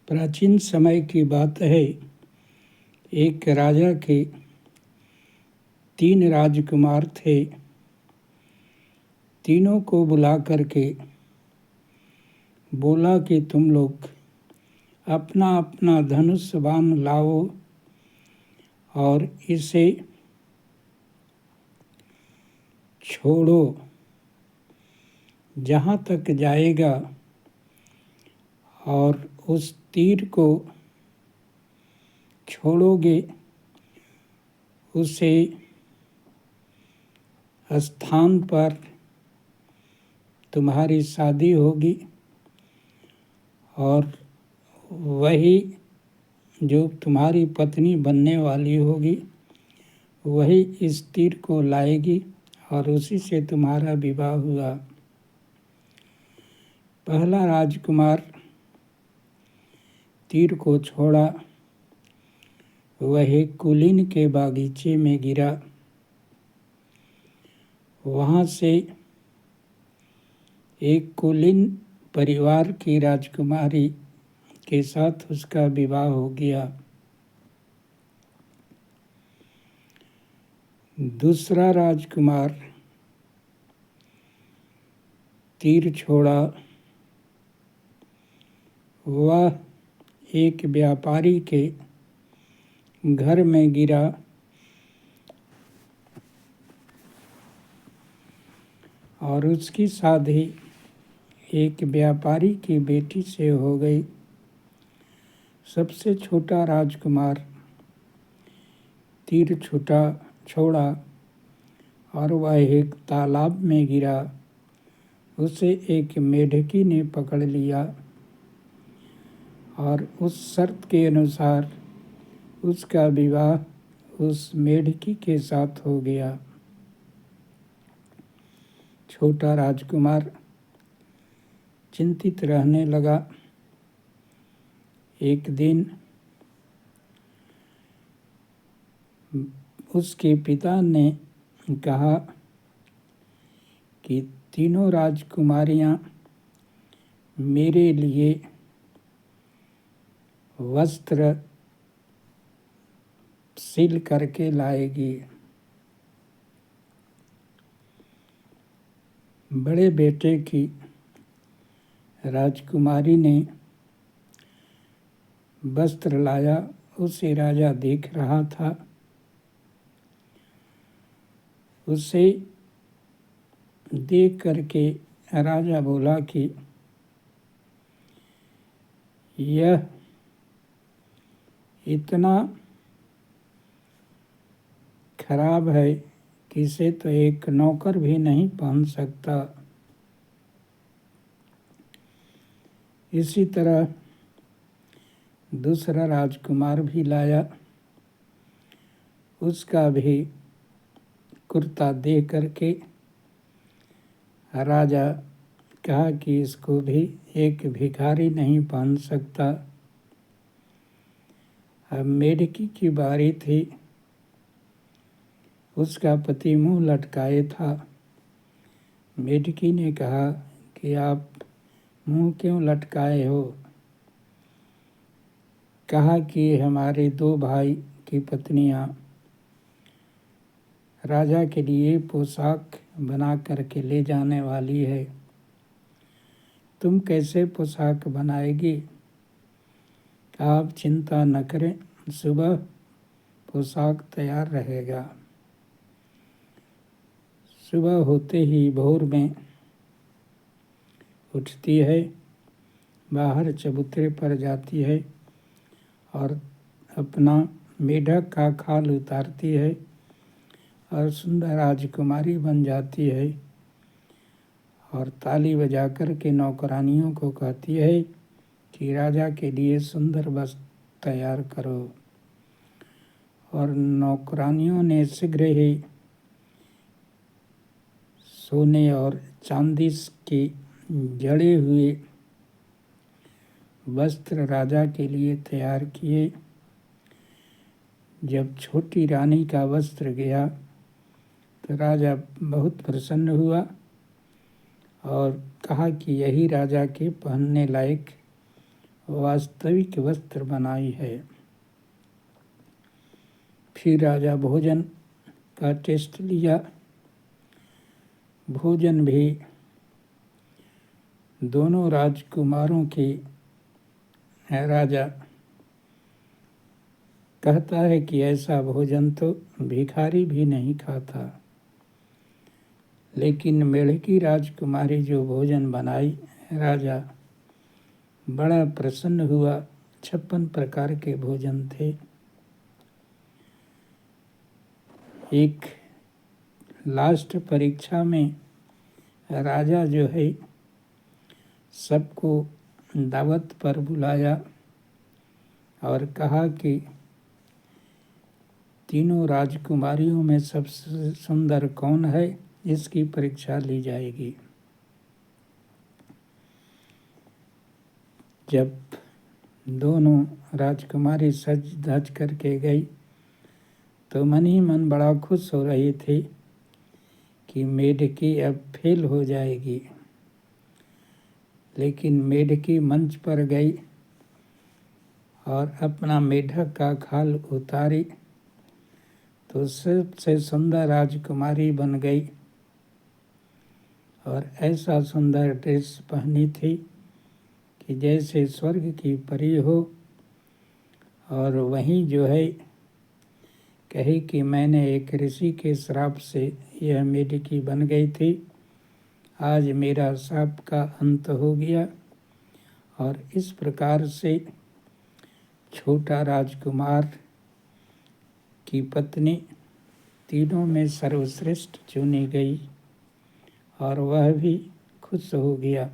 प्राचीन समय की बात है। एक राजा के 3 राजकुमार थे। तीनों को बुला करके बोला कि तुम लोग अपना अपना धनुष बाण लाओ और इसे छोड़ो। जहाँ तक जाएगा और उस तीर को छोड़ोगे उसे स्थान पर तुम्हारी शादी होगी और वही जो तुम्हारी पत्नी बनने वाली होगी वही इस तीर को लाएगी और उसी से तुम्हारा विवाह हुआ। पहला राजकुमार तीर को छोड़ा, वह कुलीन के बागीचे में गिरा। वहाँ से एक कुलीन परिवार की राजकुमारी के साथ उसका विवाह हो गया। दूसरा राजकुमार तीर छोड़ा, वह एक व्यापारी के घर में गिरा। और उसकी शादी एक व्यापारी की बेटी से हो गई। सबसे छोटा राजकुमार तीर छोड़ा और वह एक तालाब में गिरा। उसे एक मेढकी ने पकड़ लिया और उस शर्त के अनुसार उसका विवाह उस मेढकी के साथ हो गया। छोटा राजकुमार चिंतित रहने लगा। एक दिन उसके पिता ने कहा कि तीनों राजकुमारियां मेरे लिए वस्त्र सिल करके लाएगी। बड़े बेटे की राजकुमारी ने वस्त्र लाया। उसे राजा देख रहा था। उसे देख करके राजा बोला कि यह इतना खराब है कि इसे तो एक नौकर भी नहीं पहन सकता। इसी तरह दूसरा राजकुमार भी लाया। उसका भी कुर्ता दे करके राजा कहा कि इसको भी एक भिखारी नहीं पहन सकता। अब मेढकी की बारी थी। उसका पति मुंह लटकाए था। मेढकी ने कहा कि आप मुंह क्यों लटकाए हो? कहा कि हमारे 2 भाई की पत्नियां राजा के लिए पोशाक बना करके ले जाने वाली है। तुम कैसे पोशाक बनाएगी? आप चिंता न करें, सुबह पोशाक तैयार रहेगा। सुबह होते ही भोर में उठती है, बाहर चबूतरे पर जाती है और अपना मेढक का खाल उतारती है और सुंदर राजकुमारी बन जाती है और ताली बजा कर के नौकरानियों को कहती है कि राजा के लिए सुंदर वस्त्र तैयार करो। और नौकरानियों ने शीघ्र ही सोने और चांदी के जड़े हुए वस्त्र राजा के लिए तैयार किए। जब छोटी रानी का वस्त्र गया तो राजा बहुत प्रसन्न हुआ और कहा कि यही राजा के पहनने लायक वास्तविक वस्त्र बनाई है। फिर राजा भोजन का टेस्ट लिया। भोजन भी दोनों राजकुमारों की राजा कहता है कि ऐसा भोजन तो भिखारी भी नहीं खाता। लेकिन मेढ़की राजकुमारी जो भोजन बनाई, राजा बड़ा प्रसन्न हुआ। 56 प्रकार के भोजन थे। एक लास्ट परीक्षा में राजा जो है सबको दावत पर बुलाया और कहा कि तीनों राजकुमारियों में सबसे सुंदर कौन है, इसकी परीक्षा ली जाएगी। जब दोनों राजकुमारी सज धज करके गई तो मन ही मन बड़ा खुश हो रही थी कि मेढकी अब फेल हो जाएगी। लेकिन मेढकी मंच पर गई और अपना मेढक का खाल उतारी तो सबसे सुंदर राजकुमारी बन गई और ऐसा सुंदर ड्रेस पहनी थी कि जैसे स्वर्ग की परी हो। और वहीं जो है कही कि मैंने एक ऋषि के श्राप से यह मेढकी बन गई थी, आज मेरा श्राप का अंत हो गया। और इस प्रकार से छोटा राजकुमार की पत्नी तीनों में सर्वश्रेष्ठ चुनी गई और वह भी खुश हो गया।